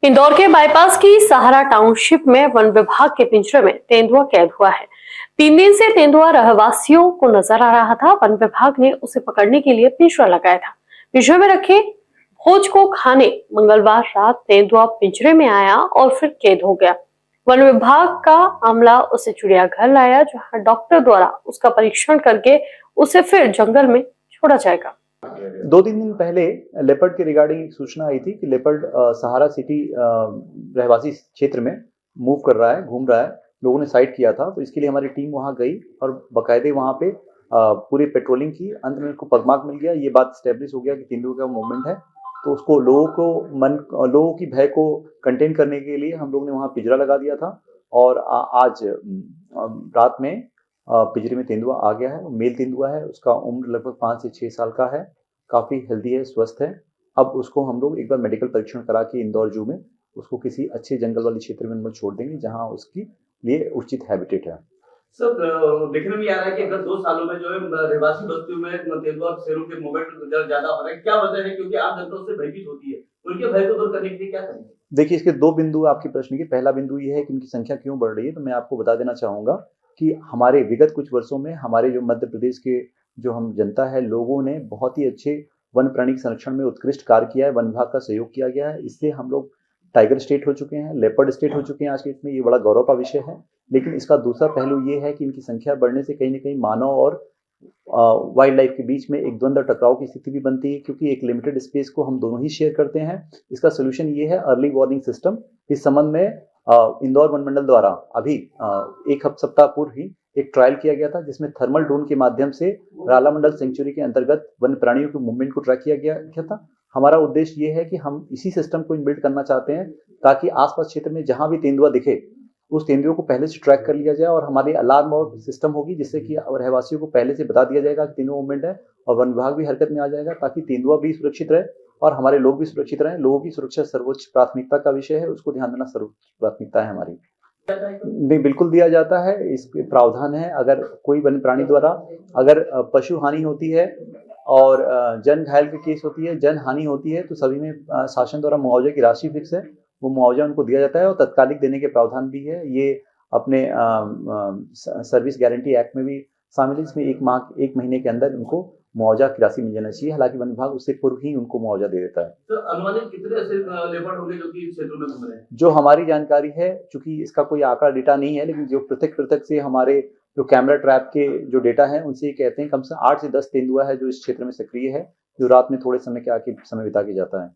इंदौर के बाईपास की सहारा टाउनशिप में वन विभाग के पिंजरे में तेंदुआ कैद हुआ है। 3 दिन से तेंदुआ रहवासियों को नजर आ रहा था। वन विभाग ने उसे पकड़ने के लिए पिंजरा लगाया था। पिंजरे में रखे भोज को खाने मंगलवार रात तेंदुआ पिंजरे में आया और फिर कैद हो गया। वन विभाग का अमला उसे चिड़ियाघर लाया, जहां डॉक्टर द्वारा उसका परीक्षण करके उसे फिर जंगल में छोड़ा जाएगा। 2-3 दिन पहले लेपर्ड के रिगार्डिंग एक सूचना आई थी कि लेपर्ड सहारा सिटी रहवासी क्षेत्र में मूव कर रहा है, घूम रहा है। लोगों ने साइट किया था, तो इसके लिए हमारी टीम वहां गई और बाकायदे वहां पे पूरी पेट्रोलिंग की। अंत में उनको पगमार्क मिल गया। ये बात स्टेब्लिश हो गया कि तेंदुआ का मूवमेंट है, तो उसको लोगों की भय को कंटेन करने के लिए हम लोग ने वहां पिंजरा लगा दिया था। और आज रात में पिंजरे में तेंदुआ आ गया है। मेल तेंदुआ है, उसका उम्र लगभग 5 से 6 साल का है, काफ़ी हेल्दी है, स्वस्थ है। अब उसको हम लोग एक बार मेडिकल परीक्षण करा के इंदौर जू में उसको किसी अच्छे जंगल वाले क्षेत्र में हम लोग छोड़ देंगे, जहाँ उसके लिए उचित हैबिटेट है। सर, देखने में आ रहा है कि गत 2 सालों में जो है रहवासी बस्तियों में तेंदुआ और शेरों के मूवमेंट ज़्यादा हो रहा है। क्या वजह है? क्योंकि आम जनता उससे भयभीत होती है। उनके भय को दूर करने के लिए क्या करेंगे? देखिए, इसके 2 बिंदु आपके प्रश्न के। पहला बिंदु ये है कि उनकी संख्या क्यों बढ़ रही है, तो मैं आपको बता देना चाहूँगा कि हमारे विगत कुछ वर्षों में हमारे जो मध्य प्रदेश के जो हम जनता है, लोगों ने बहुत ही अच्छे वन प्राणी संरक्षण में उत्कृष्ट कार्य किया है। वन विभाग का सहयोग किया गया है। इससे हम लोग टाइगर स्टेट हो चुके हैं, लेपर्ड स्टेट हो चुके हैं आज के इसमें। ये बड़ा गौरव का विषय है। लेकिन इसका दूसरा पहलू ये है कि इनकी संख्या बढ़ने से कहीं न कहीं मानव और वाइल्ड लाइफ के बीच में एक द्वंद्व टकराव की स्थिति भी बनती है, क्योंकि एक लिमिटेड स्पेस को हम दोनों ही शेयर करते हैं। इसका सोल्यूशन ये है अर्ली वार्निंग सिस्टम। इस संबंध में इंदौर वन मंडल द्वारा अभी एक सप्ताह पूर्व ही एक ट्रायल किया गया था, जिसमें थर्मल ड्रोन के माध्यम से राला मंडल सेंचुरी के अंतर्गत वन्य प्राणियों के मूवमेंट को ट्रैक किया गया था। हमारा उद्देश्य ये है कि हम इसी सिस्टम को इनबिल्ट करना चाहते हैं, ताकि आसपास क्षेत्र में जहां भी तेंदुआ दिखे उस तेंदुओं को पहले से ट्रैक कर लिया जाए, और हमारी अलार्म और सिस्टम होगी, जिससे कि रहवासियों को पहले से बता दिया जाएगा कि तेंदुआ मूवमेंट है, और वन विभाग भी हरकत में आ जाएगा, ताकि तेंदुआ भी सुरक्षित रहे और हमारे लोग भी सुरक्षित रहें। लोगों की सुरक्षा सर्वोच्च प्राथमिकता का विषय है, उसको ध्यान देना सर्वोच्च प्राथमिकता है हमारी। नहीं, बिल्कुल दिया जाता है। इसके प्रावधान है, अगर कोई वन्य प्राणी द्वारा अगर पशु हानि होती है और जन घायल की केस होती है, जन हानि होती है, तो सभी में शासन द्वारा मुआवजे की राशि फिक्स है। वो मुआवजा उनको दिया जाता है और तत्कालिक देने के प्रावधान भी है। ये अपने सर्विस गारंटी एक्ट में भी शामिल है, जिसमें 1 महीने के अंदर उनको मुआवजा की राशि मिल जाना चाहिए। हालांकि वन विभाग उससे पूर्व ही उनको मुआवजा दे देता है। तो अनुमानित कितने ऐसे लेपर्ड होंगे जो कि इस क्षेत्र में घूम रहे हैं? जो हमारी जानकारी है, चूंकि इसका कोई आंकड़ा डेटा नहीं है, लेकिन जो पृथक से हमारे जो कैमरा ट्रैप के जो डेटा है, उनसे ये कहते हैं कम से 8 से 10 तेंदुआ है जो इस क्षेत्र में सक्रिय है, जो रात में थोड़े समय के आके समय बिता के जाता है।